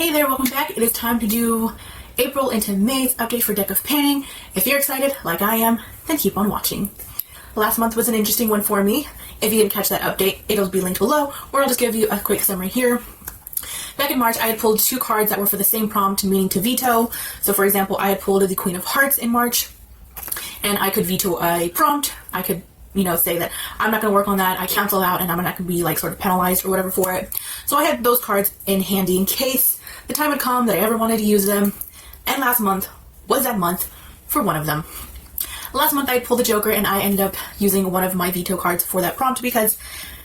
Hey there, welcome back. It is time to do April into May's update for Deck of Painting. If you're excited, like I am, then keep on watching. Last month was an interesting one for me. If you didn't catch that update, it'll be linked below, or I'll just give you a quick summary here. Back in March, I had pulled two cards that were for the same prompt, meaning to veto. So for example, I had pulled the Queen of Hearts in March, and I could veto a prompt. I could, say that I'm not going to work on that, I cancel out, and I'm not going to be like sort of penalized or whatever for it. So I had those cards in handy in case the time had come that I ever wanted to use them. And last month was that month for one of them. Last month I pulled the Joker, and I ended up using one of my veto cards for that prompt because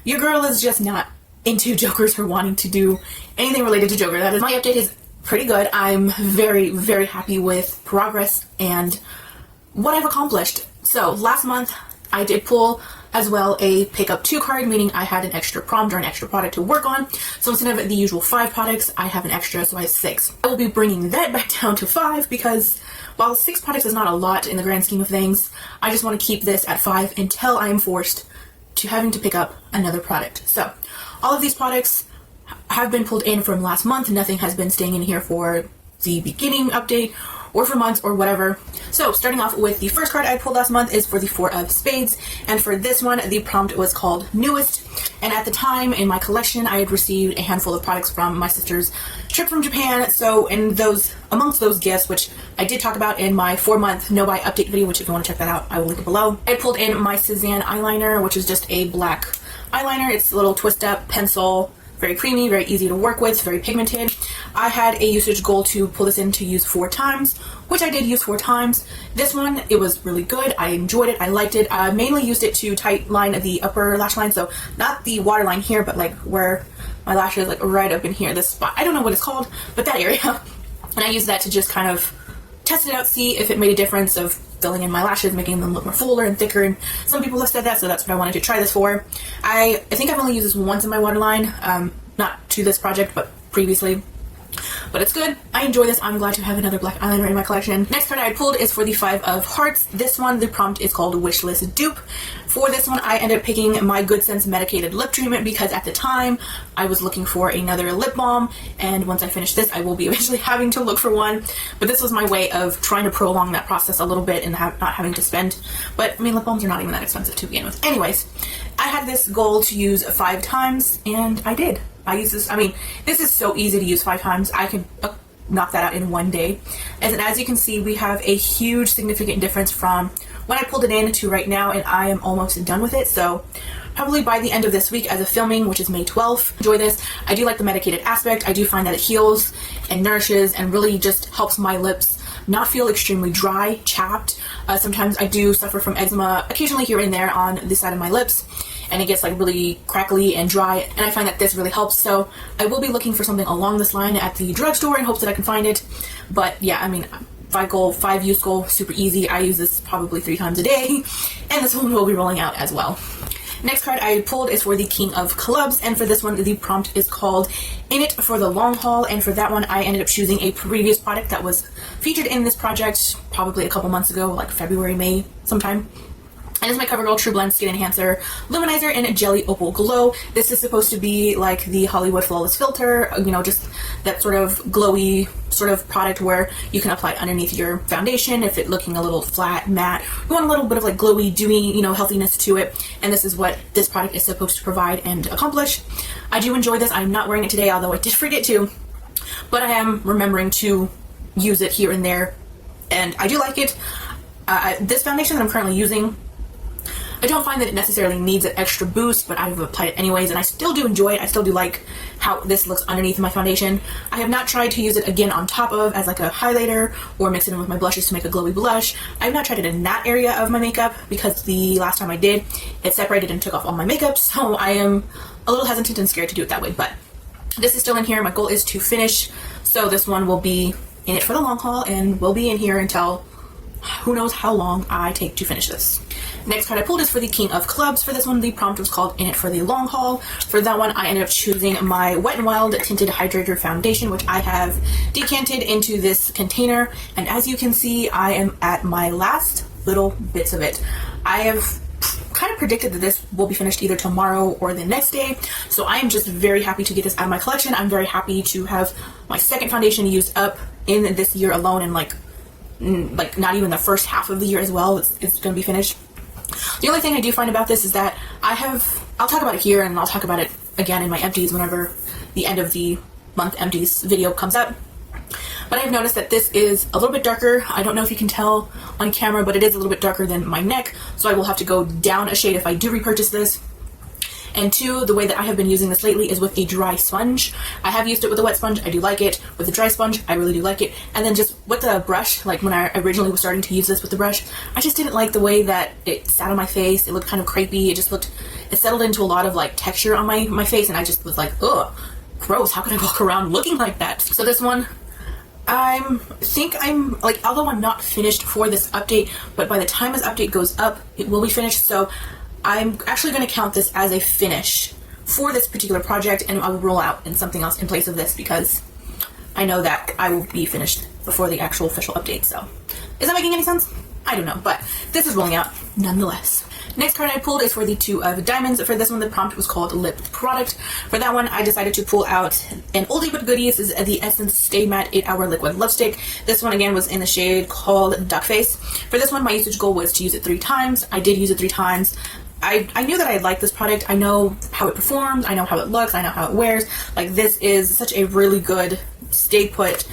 your girl is just not into Jokers or wanting to do anything related to Joker. That is, my update is pretty good. I'm very, very happy with progress and what I've accomplished. So last month I did pull as well a pick up 2 card, meaning I had an extra prompt or an extra product to work on. So instead of the usual 5 products, I have an extra, so I have 6. I will be bringing that back down to 5 because while 6 products is not a lot in the grand scheme of things, I just want to keep this at 5 until I am forced to having to pick up another product. So all of these products have been pulled in from last month. Nothing has been staying in here for the beginning update or for months or whatever. So starting off with the first card I pulled last month is for the 4 of Spades, and for this one the prompt was called Newest, and at the time in my collection I had received a handful of products from my sister's trip from Japan. So amongst those gifts, which I did talk about in my 4-month no buy update video, which if you want to check that out I will link it below, I pulled in my Cezanne eyeliner, which is just a black eyeliner. It's a little twist up pencil, very creamy, very easy to work with, very pigmented. I had a usage goal to pull this in to use 4 times, which I did use 4 times. This one, it was really good. I enjoyed it. I liked it. I mainly used it to tight line the upper lash line, so not the waterline here, but like where my lash is, like right up in here, this spot. I don't know what it's called, but that area. And I used that to just kind of test it out, see if it made a difference of filling in my lashes, making them look more fuller and thicker, and some people have said that, so that's what I wanted to try this for. I think I've only used this once in my waterline, not to this project, but previously. But it's good. I enjoy this. I'm glad to have another black eyeliner in my collection. Next card I pulled is for the 5 of Hearts. This one, the prompt is called Wishlist Dupe. For this one, I ended up picking my Good Sense medicated lip treatment because at the time I was looking for another lip balm, and once I finish this I will be eventually having to look for one. But this was my way of trying to prolong that process a little bit and not having to spend. But I mean, lip balms are not even that expensive to begin with. Anyways, I had this goal to use 5 times, and I did. I use this, this is so easy to use 5 times. I can knock that out in one day. And as you can see, we have a huge significant difference from when I pulled it in to right now, and I am almost done with it. So probably by the end of this week as of filming, which is May 12th, enjoy this. I do like the medicated aspect. I do find that it heals and nourishes and really just helps my lips not feel extremely dry, chapped. Sometimes I do suffer from eczema occasionally here and there on this side of my lips, and it gets like really crackly and dry, and I find that this really helps. So I will be looking for something along this line at the drugstore in hopes that I can find it. But yeah, 5 use goal, super easy. I use this probably 3 times a day, and this one will be rolling out as well. Next card I pulled is for the King of Clubs, and for this one the prompt is called In It for the Long Haul, and for that one I ended up choosing a previous product that was featured in this project probably a couple months ago, like February, May sometime. And it's my CoverGirl True Blend Skin Enhancer Luminizer in Jelly Opal Glow. This is supposed to be like the Hollywood Flawless Filter, just that sort of glowy sort of product where you can apply it underneath your foundation if it's looking a little flat, matte. You want a little bit of like glowy, dewy, healthiness to it. And this is what this product is supposed to provide and accomplish. I do enjoy this. I'm not wearing it today, although I did forget to. But I am remembering to use it here and there. And I do like it. This foundation that I'm currently using, I don't find that it necessarily needs an extra boost, but I've applied it anyways, and I still do enjoy it. I still do like how this looks underneath my foundation. I have not tried to use it again on top of as like a highlighter or mix it in with my blushes to make a glowy blush. I have not tried it in that area of my makeup because the last time I did, it separated and took off all my makeup, so I am a little hesitant and scared to do it that way. But this is still in here. My goal is to finish, so this one will be in it for the long haul and will be in here until who knows how long I take to finish this. Next card I pulled is for the King of Clubs. For this one, the prompt was called In It for the Long Haul. For that one, I ended up choosing my Wet n Wild Tinted Hydrator Foundation, which I have decanted into this container. And as you can see, I am at my last little bits of it. I have kind of predicted that this will be finished either tomorrow or the next day, so I am just very happy to get this out of my collection. I'm very happy to have my second foundation used up in this year alone, and like not even the first half of the year as well. It's going to be finished. The only thing I do find about this is that I'll talk about it here, and I'll talk about it again in my empties whenever the end of the month empties video comes up. But I've noticed that this is a little bit darker. I don't know if you can tell on camera, but it is a little bit darker than my neck, so I will have to go down a shade if I do repurchase this. And two, the way that I have been using this lately is with a dry sponge. I have used it with a wet sponge, I do like it. With a dry sponge, I really do like it. And then just with the brush, like when I originally was starting to use this with the brush, I just didn't like the way that it sat on my face. It looked kind of crepey. It settled into a lot of like texture on my face, and I just was like, ugh, gross, how can I walk around looking like that? So this one, I think I'm like, although I'm not finished for this update, but by the time this update goes up, it will be finished. So I'm actually going to count this as a finish for this particular project, and I will roll out in something else in place of this because I know that I will be finished before the actual official update. So is that making any sense? I don't know, but this is rolling out nonetheless. Next card I pulled is for the 2 of diamonds. For this one, the prompt was called Lip Product. For that one, I decided to pull out an oldie but goodies. This is the Essence Stay Matte 8-Hour Liquid Lipstick. This one, again, was in the shade called Duck Face. For this one, my usage goal was to use it 3 times. I did use it 3 times. I knew that I liked this product. I know how it performs. I know how it looks. I know how it wears. Like, this is such a really good stay put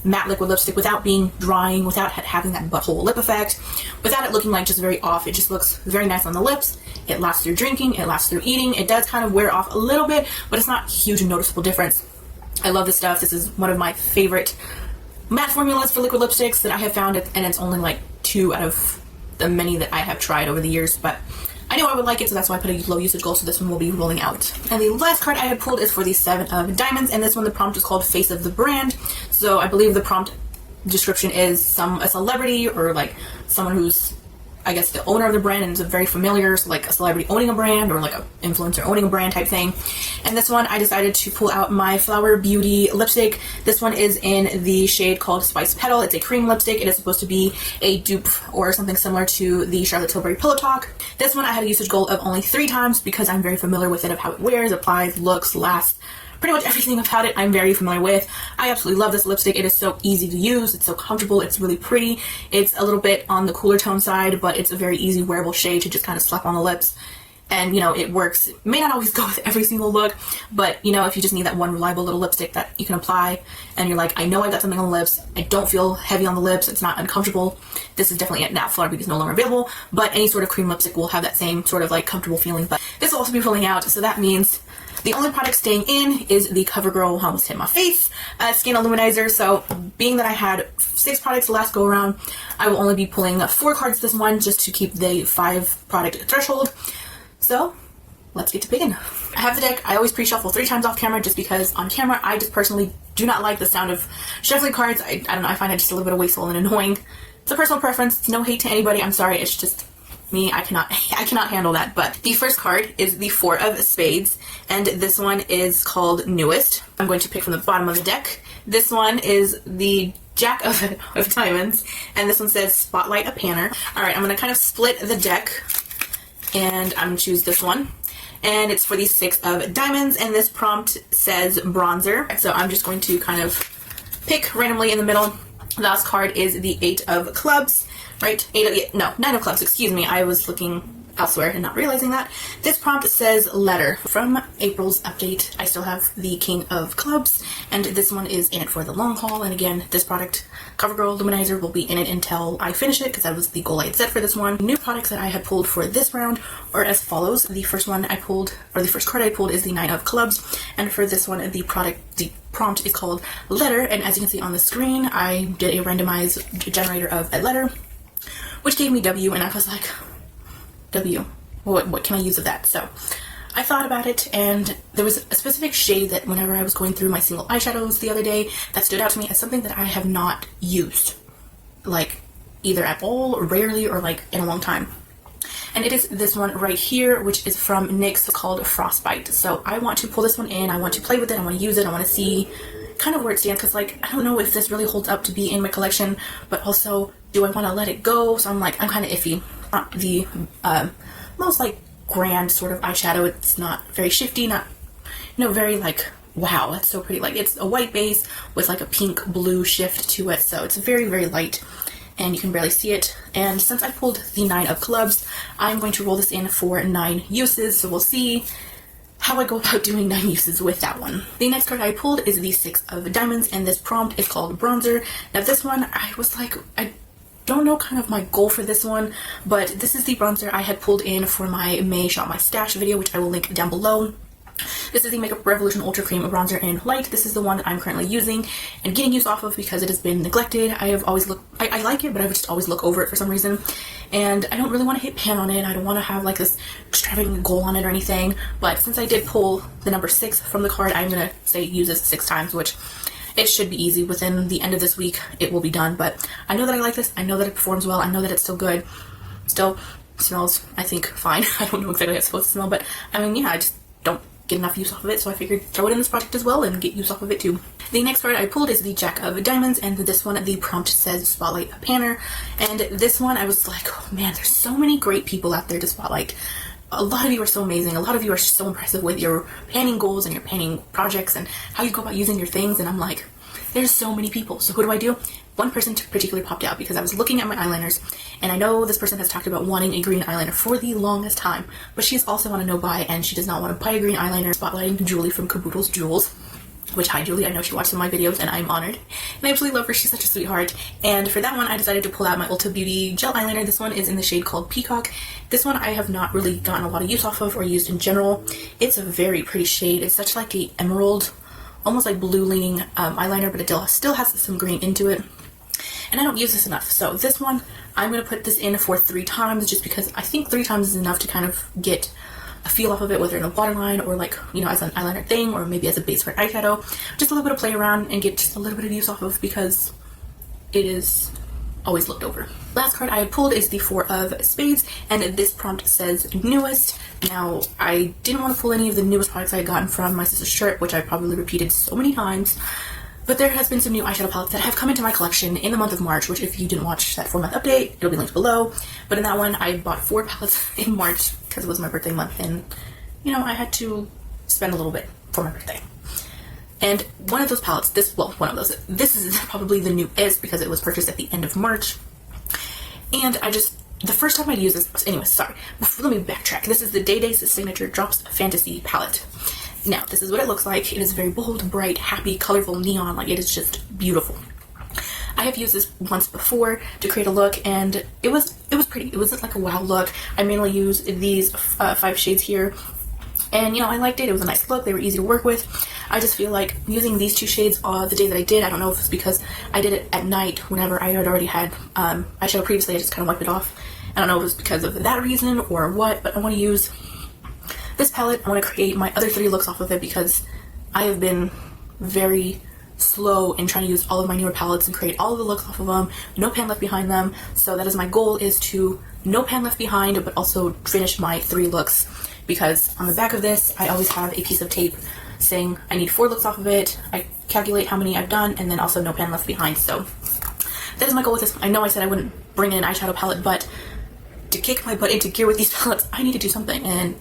matte liquid lipstick without being drying, without having that butthole lip effect, without it looking like just very off. It just looks very nice on the lips. It lasts through drinking. It lasts through eating. It does kind of wear off a little bit, but it's not a huge noticeable difference. I love this stuff. This is one of my favorite matte formulas for liquid lipsticks that I have found, and it's only like 2 out of the many that I have tried over the years, but I knew I would like it, so that's why I put a low usage goal, so this one will be rolling out. And the last card I had pulled is for the 7 of diamonds, and this one, the prompt is called Face of the Brand. So I believe the prompt description is a celebrity, or like someone who's, I guess, the owner of the brand and is very familiar, so like a celebrity owning a brand, or like an influencer owning a brand type thing. And this one, I decided to pull out my Flower Beauty lipstick. This one is in the shade called Spice Petal. It's a cream lipstick. It is supposed to be a dupe or something similar to the Charlotte Tilbury Pillow Talk. This one, I had a usage goal of only 3 times because I'm very familiar with it, of how it wears, applies, looks, lasts. Pretty much everything about it I'm very familiar with. I absolutely love this lipstick. It is so easy to use. It's so comfortable. It's really pretty. It's a little bit on the cooler tone side, but it's a very easy wearable shade to just kind of slap on the lips. And, you know, it works. It may not always go with every single look, but, you know, if you just need that one reliable little lipstick that you can apply and you're like, I know I got something on the lips, I don't feel heavy on the lips, it's not uncomfortable, this is definitely it. Now, Flower Beauty is no longer available, but any sort of cream lipstick will have that same sort of like comfortable feeling. But this will also be rolling out, so that means the only product staying in is the CoverGirl Almost Hit My Face Skin Illuminizer. So being that I had 6 products last go around, I will only be pulling 4 cards this one just to keep the 5 product threshold. So let's get to picking. I have the deck. I always pre-shuffle 3 times off camera just because on camera I just personally do not like the sound of shuffling cards. I don't know, I find it just a little bit wasteful and annoying. It's a personal preference. It's no hate to anybody. I'm sorry. It's just me. I cannot handle that. But the first card is the 4 of Spades, and this one is called Newest. I'm going to pick from the bottom of the deck. This one is the Jack of Diamonds, and this one says Spotlight a Panner. Alright, I'm going to kind of split the deck, and I'm going to choose this one. And it's for the 6 of Diamonds, and this prompt says Bronzer. So I'm just going to kind of pick randomly in the middle. The last card is the 8 of Clubs. Right? 9 of Clubs, excuse me. I was looking elsewhere and not realizing that. This prompt says Letter. From April's update, I still have the King of Clubs, and this one is in it for the long haul. And again, this product, CoverGirl Luminizer, will be in it until I finish it, because that was the goal I had set for this one. New products that I had pulled for this round are as follows. The first one I pulled, or the first card I pulled, is the 9 of Clubs, and for this one, the prompt is called Letter, and as you can see on the screen, I did a randomized generator of a letter, which gave me W, and I was like, W, what can I use of that? So I thought about it, and there was a specific shade that whenever I was going through my single eyeshadows the other day, that stood out to me as something that I have not used, like either at all, or rarely, or like in a long time. And it is this one right here, which is from NYX, called Frostbite. So I want to pull this one in, I want to play with it, I want to use it, I want to see kind of where it stands, because like, I don't know if this really holds up to be in my collection, but also, do I want to let it go? So I'm kind of iffy. Not the most like grand sort of eyeshadow. It's not very shifty, not, you know, very like, wow, that's so pretty. Like, it's a white base with like a pink blue shift to it, so it's very, very light and you can barely see it. And since I pulled the 9 of clubs, I'm going to roll this in for 9 uses, so we'll see how I go about doing 9 uses with that one. The next card I pulled is the 6 of diamonds, and this prompt is called bronzer. Now this one, I was like, I don't know kind of my goal for this one, but this is the bronzer I had pulled in for my May Shop My Stash video, which I will link down below. This is the Makeup Revolution Ultra Cream Bronzer in Light. This is the one that I'm currently using and getting used off of because it has been neglected. I have always I like it, but I would just always look over it for some reason. And I don't really want to hit pan on it. I don't want to have like this extravagant goal on it or anything. But since I did pull the number 6 from the card, I'm going to say use this 6 times, which it should be easy. Within the end of this week, it will be done. But I know that I like this. I know that it performs well. I know that it's still good. Still smells, I think, fine. I don't know exactly how it's supposed to smell, but I mean, yeah, I just don't get enough use off of it, so I figured throw it in this project as well and get use off of it too. The next card I pulled is the Jack of Diamonds, and this one, the prompt says spotlight a panner. And this one, I was like, oh man, there's so many great people out there to spotlight. A lot of you are so amazing. A lot of you are so impressive with your panning goals and your panning projects and how you go about using your things. And I'm like, there's so many people. So who do? One person particularly popped out because I was looking at my eyeliners, and I know this person has talked about wanting a green eyeliner for the longest time, but she is also on a no buy, and she does not want to buy a green eyeliner. Spotlighting Julie from Caboodle's Jewels, which, hi Julie, I know she watched some of my videos and I'm honored and I absolutely love her. She's such a sweetheart. And for that one, I decided to pull out my Ulta Beauty gel eyeliner. This one is in the shade called Peacock. This one I have not really gotten a lot of use off of or used in general. It's a very pretty shade. It's such like a emerald, almost like blue leaning eyeliner, but it still has some green into it. And I don't use this enough. So this one, I'm going to put this in for 3 times just because I think 3 times is enough to kind of get a feel off of it, whether in a waterline or like, you know, as an eyeliner thing or maybe as a base for eyeshadow. Just a little bit of play around and get just a little bit of use off of because it is always looked over. Last card I pulled is the 4 of Spades, and this prompt says newest. Now, I didn't want to pull any of the newest products I had gotten from my sister's shirt, which I probably repeated so many times. But there has been some new eyeshadow palettes that have come into my collection in the month of March, which if you didn't watch that 4-month update, it'll be linked below. But in that one, I bought 4 palettes in March because it was my birthday month, and, you know, I had to spend a little bit for my birthday. And one of those palettes, this is probably the newest because it was purchased at the end of March. And the first time I'd use this, anyway, sorry, let me backtrack. This is the Day Day's Signature Drops Fantasy Palette. Now, this is what it looks like. It is very bold, bright, happy, colorful, neon. Like, it is just beautiful. I have used this once before to create a look, and it was pretty. It wasn't like a wow look. I mainly use these 5 shades here, and, you know, I liked it. It was a nice look. They were easy to work with. I just feel like using these 2 shades the day that I did, I don't know if it's because I did it at night whenever I had already had eyeshadow previously. I just kind of wiped it off. I don't know if it was because of that reason or what, but I want to use this palette. I want to create my other 3 looks off of it because I have been very slow in trying to use all of my newer palettes and create all of the looks off of them, no pan left behind them. So that is my goal, is to no pan left behind, but also finish my 3 looks, because on the back of this I always have a piece of tape saying I need 4 looks off of it. I calculate how many I've done, and then also no pan left behind. So that is my goal with this. I know I said I wouldn't bring in an eyeshadow palette, but to kick my butt into gear with these palettes, I need to do something, and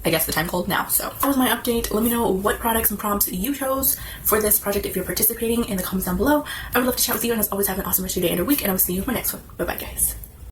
I guess the time called now. So that was my update. Let me know what products and prompts you chose for this project if you're participating in the comments down below. I would love to chat with you, and as always, have an awesome rest of your day and your week, and I will see you in my next one. Bye bye, guys.